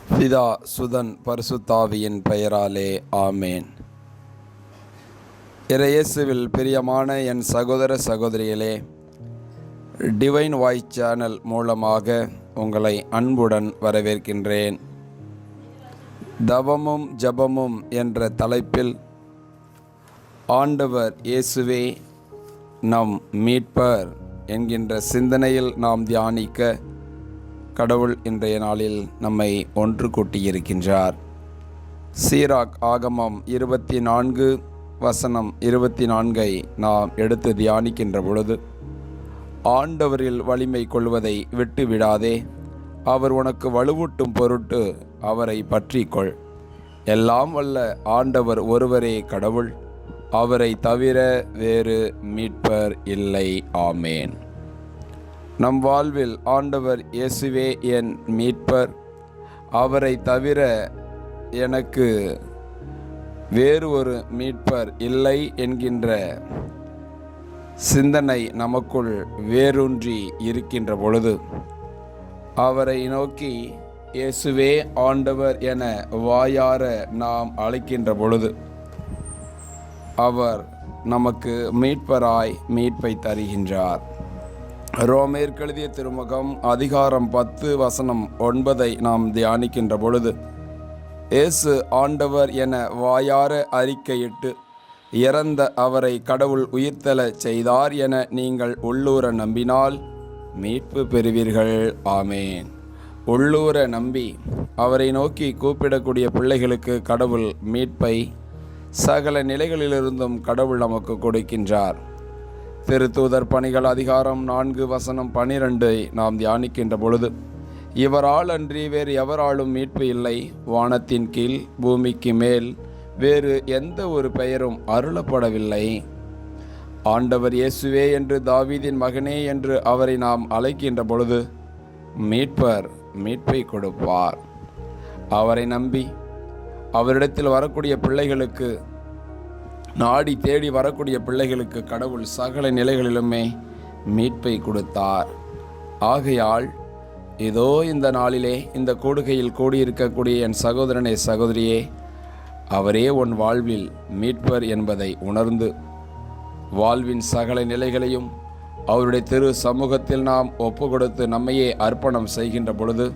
பிதா சுதன் பரிசுத்தாவியின் பெயராலே ஆமேன். இயேசுவில் பிரியமான என் சகோதர சகோதரிகளே, டிவைன் வாய்ஸ் சேனல் மூலமாக உங்களை அன்புடன் வரவேற்கின்றேன். தவமும் ஜபமும் என்ற தலைப்பில் ஆண்டவர் இயேசுவே நம் மீட்பர் என்கின்ற சிந்தனையில் நாம் தியானிக்க கடவுள் இன்றைய நாளில் நம்மை ஒன்று கூட்டியிருக்கின்றார். சீராக் ஆகமம் 24:24 நாம் எடுத்து தியானிக்கின்ற பொழுது, ஆண்டவரில் வலிமை கொள்வதை விட்டு விடாதே, அவர் உனக்கு வலுவூட்டும் பொருட்டு அவரை பற்றிக்கொள். எல்லாம் வல்ல ஆண்டவர் ஒருவரே கடவுள், அவரை தவிர வேறு மீட்பர் இல்லை. ஆமேன். நம் வாழ்வில் ஆண்டவர் இயேசுவே என் மீட்பர், அவரை தவிர எனக்கு வேறு ஒரு மீட்பர் இல்லை என்கின்ற சிந்தனை நமக்குள் வேரூன்றி இருக்கின்ற பொழுது, அவரை நோக்கி இயேசுவே ஆண்டவர் என வாயார நாம் அழைக்கின்ற பொழுது, அவர் நமக்கு மீட்பராய் மீட்பை தருகின்றார். ரோமேயர் எழுதிய திருமுகம் அதிகாரம் 10:9 நாம் தியானிக்கின்ற பொழுது, இயேசு ஆண்டவர் என வாயார அறிக்கையிட்டு இறந்த அவரை கடவுள் உயிர்த்தெழச் செய்தார் என நீங்கள் உள்ளூர நம்பினால் மீட்பு பெறுவீர்கள். ஆமேன். உள்ளூர நம்பி அவரை நோக்கி கூப்பிடக்கூடிய பிள்ளைகளுக்கு கடவுள் மீட்பை சகல நிலைகளிலிருந்தும் கடவுள் நமக்கு கொடுக்கின்றார். திருத்தூதர் பணிகள் அதிகாரம் 4:12 நாம் தியானிக்கின்ற பொழுது, இவரால் அன்றி வேறு எவராலும் மீட்பு இல்லை, வானத்தின் கீழ் பூமிக்கு மேல் வேறு எந்த ஒரு பெயரும் அருளப்படவில்லை. ஆண்டவர் இயேசுவே என்று, தாவீதின் மகனே என்று அவரை நாம் அழைக்கின்ற பொழுது மீட்பர் மீட்பை கொடுப்பார். அவரை நம்பி அவரிடத்தில் வரக்கூடிய பிள்ளைகளுக்கு, நாடி தேடி வரக்கூடிய பிள்ளைகளுக்கு கடவுள் சகல நிலைகளிலுமே மீட்பை கொடுத்தார். ஆகையால் இதோ இந்த நாளிலே இந்த கூடுகையில் கூடியிருக்கக்கூடிய என் சகோதரனே சகோதரியே, அவரே உன் வாழ்வில் மீட்பர் என்பதை உணர்ந்து வாழ்வின் சகல நிலைகளையும் அவருடைய திரு சமூகத்தில் நாம் ஒப்பு கொடுத்து நம்மையே அர்ப்பணம் செய்கின்ற பொழுது,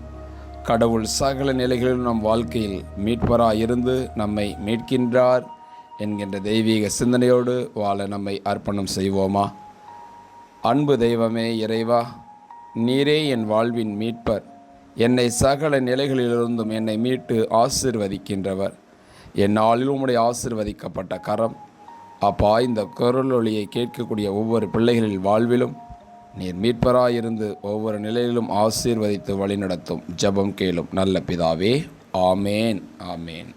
கடவுள் சகல நிலைகளிலும் நம் வாழ்க்கையில் மீட்பராயிருந்து நம்மை மீட்கின்றார் என்கின்ற தெய்வீக சிந்தனையோடு வாழ நம்மை அர்ப்பணம் செய்வோமா? அன்பு தெய்வமே இறைவா, நீரே என் வாழ்வின் மீட்பர், என்னை சகல நிலைகளிலிருந்தும் என்னை மீட்டு ஆசீர்வதிக்கின்றவர். என் நாளில் உம்முடைய ஆசீர்வதிக்கப்பட்ட கரம் அப்பா, இந்த குரலொலியை கேட்கக்கூடிய ஒவ்வொரு பிள்ளைகளின் வாழ்விலும் நீர் மீட்பராயிருந்து ஒவ்வொரு நிலையிலும் ஆசீர்வதித்து வழிநடத்தும். ஜெபம் கேளும் நல்ல பிதாவே. ஆமேன். ஆமேன்.